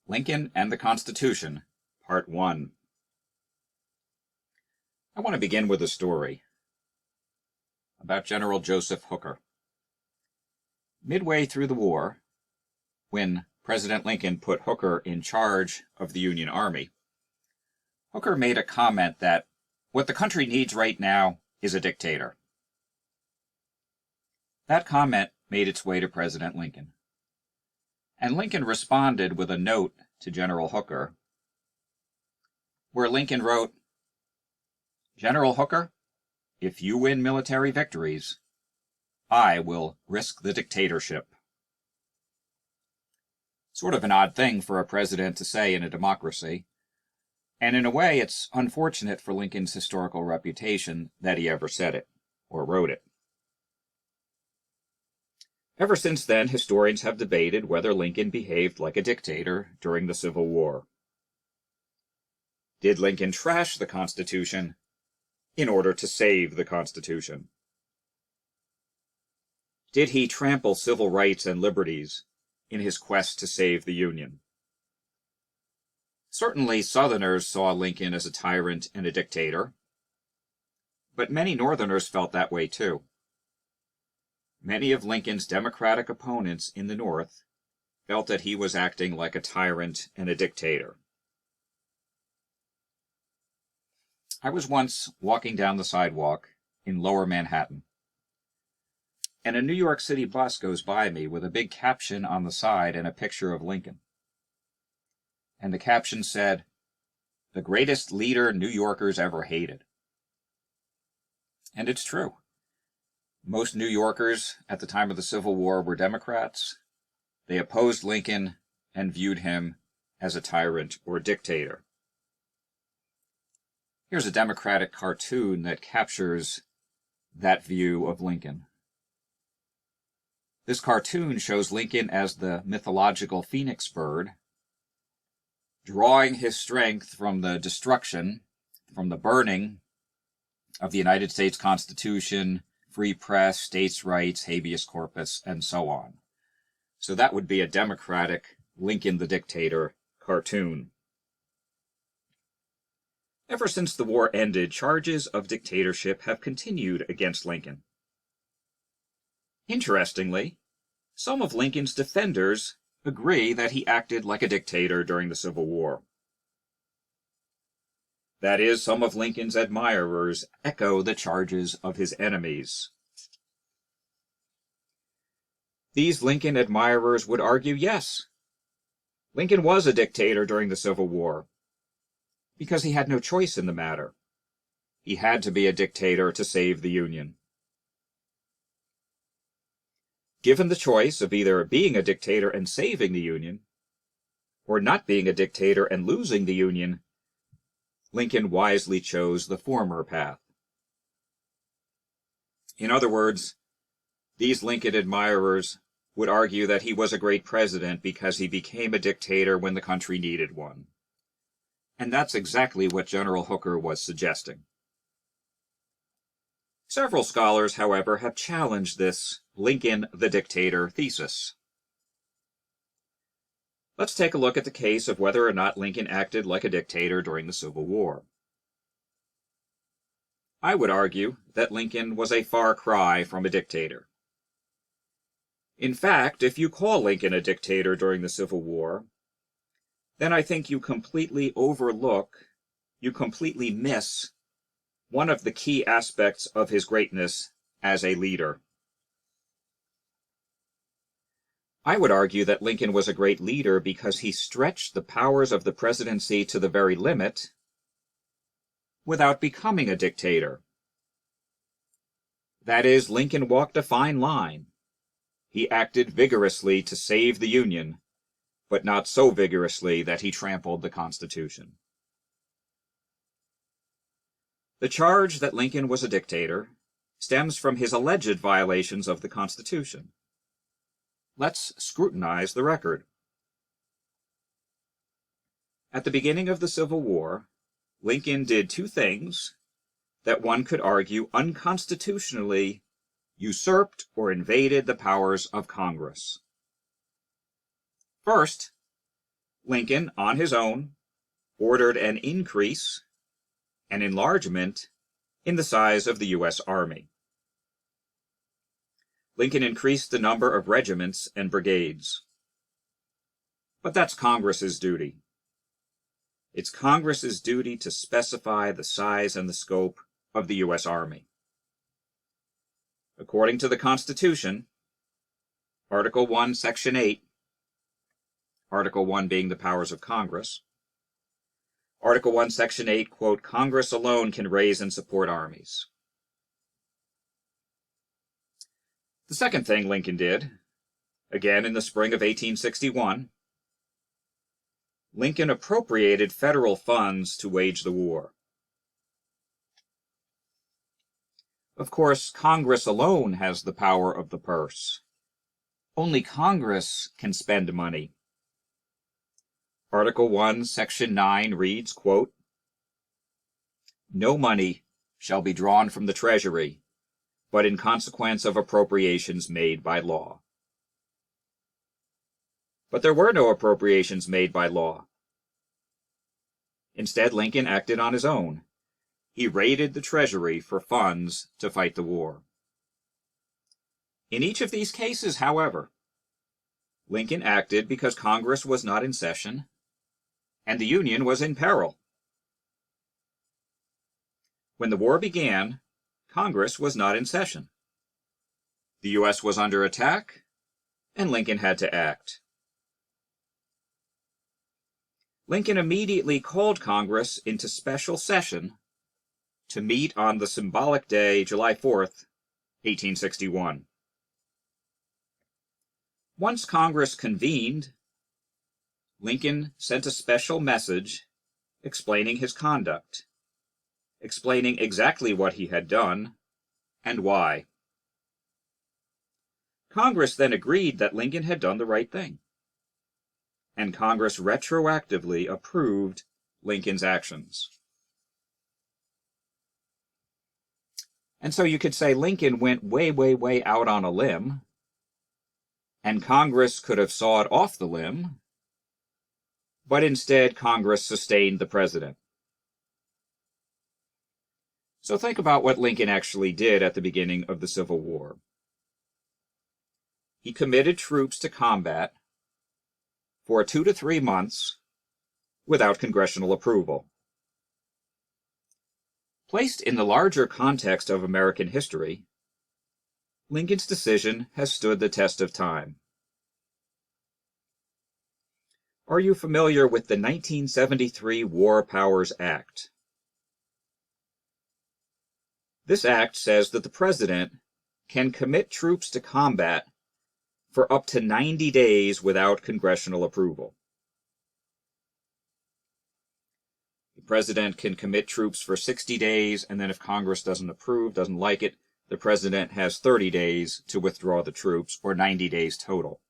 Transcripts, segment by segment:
Lincoln and the Constitution, Part 1. I want to begin with a story about General Joseph Hooker. Midway through the war, when President Lincoln put Hooker in charge of the Union Army, Hooker made a comment that what the country needs right now is a dictator. That comment made its way to President Lincoln, and Lincoln responded with a note to General Hooker, where Lincoln wrote, "General Hooker, if you win military victories, I will risk the dictatorship." Sort of an odd thing for a president to say in a democracy, and in a way it's unfortunate for Lincoln's historical reputation that he ever said it, or wrote it. Ever since then, historians have debated whether Lincoln behaved like a dictator during the Civil War. Did Lincoln trash the Constitution in order to save the Constitution? Did he trample civil rights and liberties in his quest to save the Union? Certainly, Southerners saw Lincoln as a tyrant and a dictator, but many Northerners felt that way too. Many of Lincoln's Democratic opponents in the North felt that he was acting like a tyrant and a dictator. I was once walking down the sidewalk in Lower Manhattan, and a New York City bus goes by me with a big caption on the side and a picture of Lincoln. And the caption said, "The greatest leader New Yorkers ever hated." And it's true. Most New Yorkers at the time of the Civil War were Democrats. They opposed Lincoln and viewed him as a tyrant or dictator. Here's a Democratic cartoon that captures that view of Lincoln. This cartoon shows Lincoln as the mythological phoenix bird, drawing his strength from the destruction, from the burning of the United States Constitution, free press, states' rights, habeas corpus, and so on. So that would be a Democratic Lincoln the Dictator cartoon. Ever since the war ended, charges of dictatorship have continued against Lincoln. Interestingly, some of Lincoln's defenders agree that he acted like a dictator during the Civil War. That is, some of Lincoln's admirers echo the charges of his enemies. These Lincoln admirers would argue, yes, Lincoln was a dictator during the Civil War, because he had no choice in the matter. He had to be a dictator to save the Union. Given the choice of either being a dictator and saving the Union, or not being a dictator and losing the Union, Lincoln wisely chose the former path. In other words, these Lincoln admirers would argue that he was a great president because he became a dictator when the country needed one. And that's exactly what General Hooker was suggesting. Several scholars, however, have challenged this Lincoln the Dictator thesis. Let's take a look at the case of whether or not Lincoln acted like a dictator during the Civil War. I would argue that Lincoln was a far cry from a dictator. In fact, if you call Lincoln a dictator during the Civil War, then I think you completely miss one of the key aspects of his greatness as a leader. I would argue that Lincoln was a great leader because he stretched the powers of the presidency to the very limit without becoming a dictator. That is, Lincoln walked a fine line. He acted vigorously to save the Union, but not so vigorously that he trampled the Constitution. The charge that Lincoln was a dictator stems from his alleged violations of the Constitution. Let's scrutinize the record. At the beginning of the Civil War, Lincoln did two things that one could argue unconstitutionally usurped or invaded the powers of Congress. First, Lincoln, on his own, ordered an increase, an enlargement, in the size of the U.S. Army. Lincoln increased the number of regiments and brigades. But that's Congress's duty. It's Congress's duty to specify the size and the scope of the U.S. Army. According to the Constitution, Article 1, Section 8, Article 1 being the powers of Congress, Article 1, Section 8, quote, Congress alone can raise and support armies. The second thing Lincoln did, again in the spring of 1861, Lincoln appropriated federal funds to wage the war. Of course, Congress alone has the power of the purse. Only Congress can spend money. Article 1, Section 9 reads, quote, No money shall be drawn from the Treasury, but in consequence of appropriations made by law. But there were no appropriations made by law. Instead, Lincoln acted on his own. He raided the Treasury for funds to fight the war. In each of these cases, however, Lincoln acted because Congress was not in session and the Union was in peril. When the war began, Congress was not in session. The U.S. was under attack, and Lincoln had to act. Lincoln immediately called Congress into special session to meet on the symbolic day, July 4th, 1861. Once Congress convened, Lincoln sent a special message explaining his conduct, explaining exactly what he had done and why. Congress then agreed that Lincoln had done the right thing, and Congress retroactively approved Lincoln's actions. And so you could say Lincoln went way, way, way out on a limb, and Congress could have sawed off the limb, but instead Congress sustained the president. So think about what Lincoln actually did at the beginning of the Civil War. He committed troops to combat for 2 to 3 months without congressional approval. Placed in the larger context of American history, Lincoln's decision has stood the test of time. Are you familiar with the 1973 War Powers Act? This act says that the president can commit troops to combat for up to 90 days without congressional approval. The president can commit troops for 60 days, and then if Congress doesn't approve, doesn't like it, the president has 30 days to withdraw the troops, or 90 days total.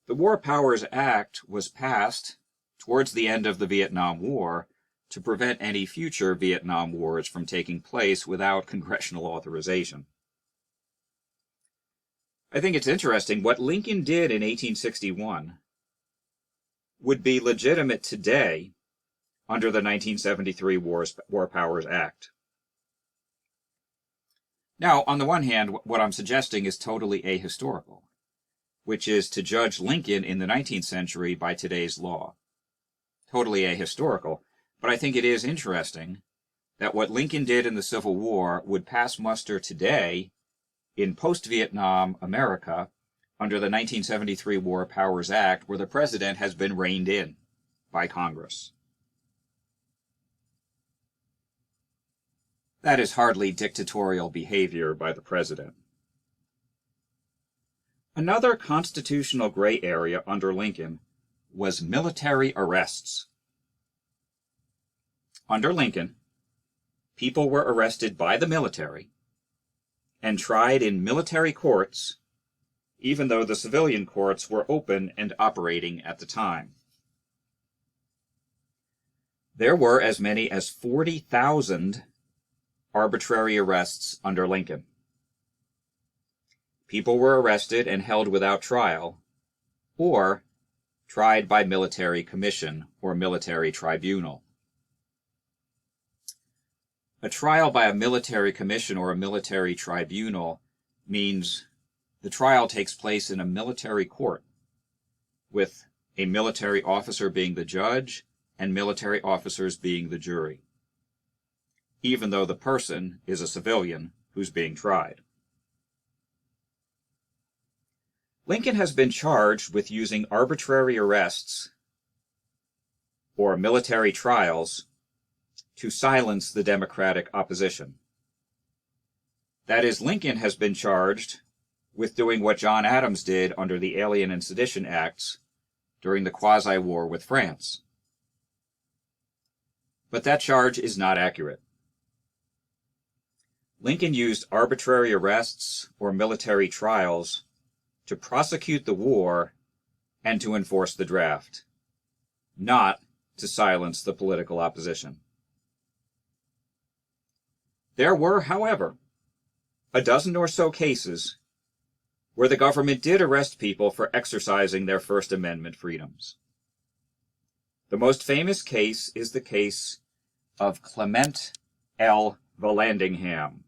The War Powers Act was passed towards the end of the Vietnam War to prevent any future Vietnam wars from taking place without congressional authorization. I think it's interesting what Lincoln did in 1861 would be legitimate today under the 1973 War Powers Act. Now, on the one hand, what I'm suggesting is totally ahistorical, which is to judge Lincoln in the 19th century by today's law. Totally ahistorical, but I think it is interesting that what Lincoln did in the Civil War would pass muster today in post-Vietnam America under the 1973 War Powers Act, where the president has been reined in by Congress. That is hardly dictatorial behavior by the president. Another constitutional gray area under Lincoln was military arrests. Under Lincoln, people were arrested by the military and tried in military courts, even though the civilian courts were open and operating at the time. There were as many as 40,000 arbitrary arrests under Lincoln. People were arrested and held without trial or tried by military commission or military tribunal. A trial by a military commission or a military tribunal means the trial takes place in a military court, with a military officer being the judge and military officers being the jury, even though the person is a civilian who's being tried. Lincoln has been charged with using arbitrary arrests or military trials to silence the Democratic opposition. That is, Lincoln has been charged with doing what John Adams did under the Alien and Sedition Acts during the quasi-war with France. But that charge is not accurate. Lincoln used arbitrary arrests or military trials to prosecute the war and to enforce the draft, not to silence the political opposition. There were, however, a dozen or so cases where the government did arrest people for exercising their First Amendment freedoms. The most famous case is the case of Clement L. Vallandigham.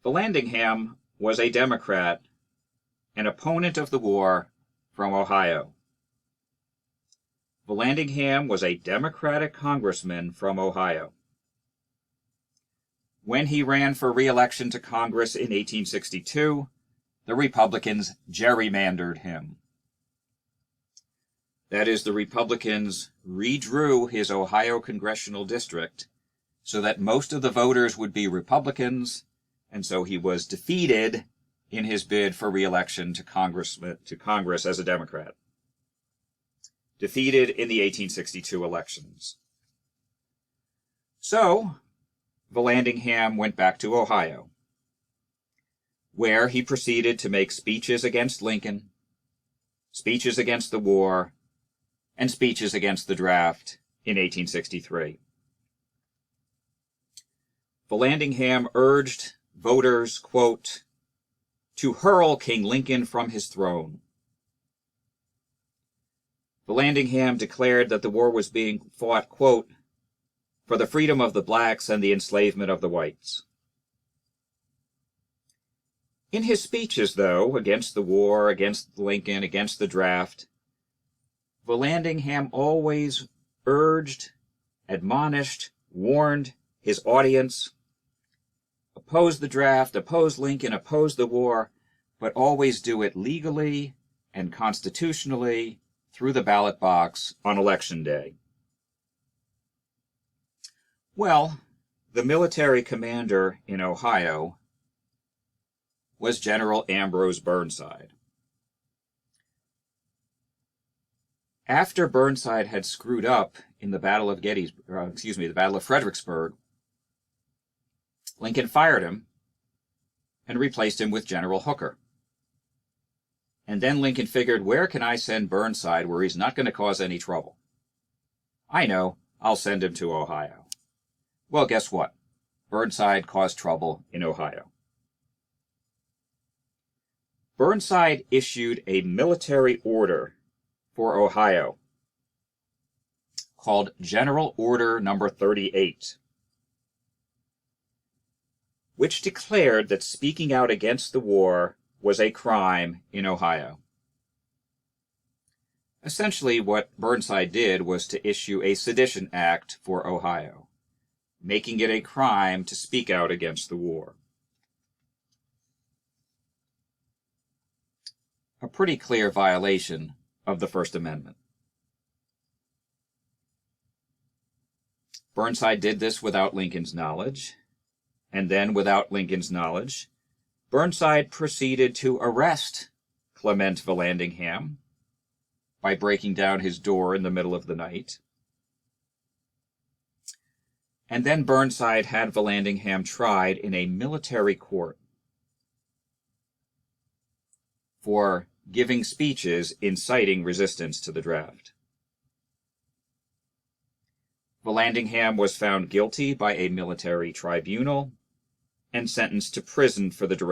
Vallandigham was a Democrat, an opponent of the war from Ohio. Vallandigham was a Democratic congressman from Ohio. When he ran for re-election to Congress in 1862, the Republicans gerrymandered him. That is, the Republicans redrew his Ohio congressional district so that most of the voters would be Republicans, and so he was defeated in his bid for re-election to Congress as a Democrat. Defeated in the 1862 elections. So, Vallandigham went back to Ohio, where he proceeded to make speeches against Lincoln, speeches against the war, and speeches against the draft in 1863. Vallandigham urged voters, quote, to hurl King Lincoln from his throne. Vallandigham declared that the war was being fought, quote, for the freedom of the blacks and the enslavement of the whites. In his speeches, though, against the war, against Lincoln, against the draft, Vallandigham always urged, admonished, warned his audience, oppose the draft, oppose Lincoln, oppose the war, but always do it legally and constitutionally through the ballot box on Election Day. Well, the military commander in Ohio was General Ambrose Burnside. After Burnside had screwed up in the Battle of the Battle of Fredericksburg, Lincoln fired him and replaced him with General Hooker. And then Lincoln figured, where can I send Burnside where he's not going to cause any trouble? I know, I'll send him to Ohio. Well, guess what? Burnside caused trouble in Ohio. Burnside issued a military order for Ohio called General Order Number 38, which declared that speaking out against the war was a crime in Ohio. Essentially, what Burnside did was to issue a Sedition Act for Ohio, making it a crime to speak out against the war. A pretty clear violation of the First Amendment. Burnside did this without Lincoln's knowledge, and then without Lincoln's knowledge, Burnside proceeded to arrest Clement Vallandigham by breaking down his door in the middle of the night. And then Burnside had Vallandigham tried in a military court for giving speeches inciting resistance to the draft. Vallandigham was found guilty by a military tribunal and sentenced to prison for the duration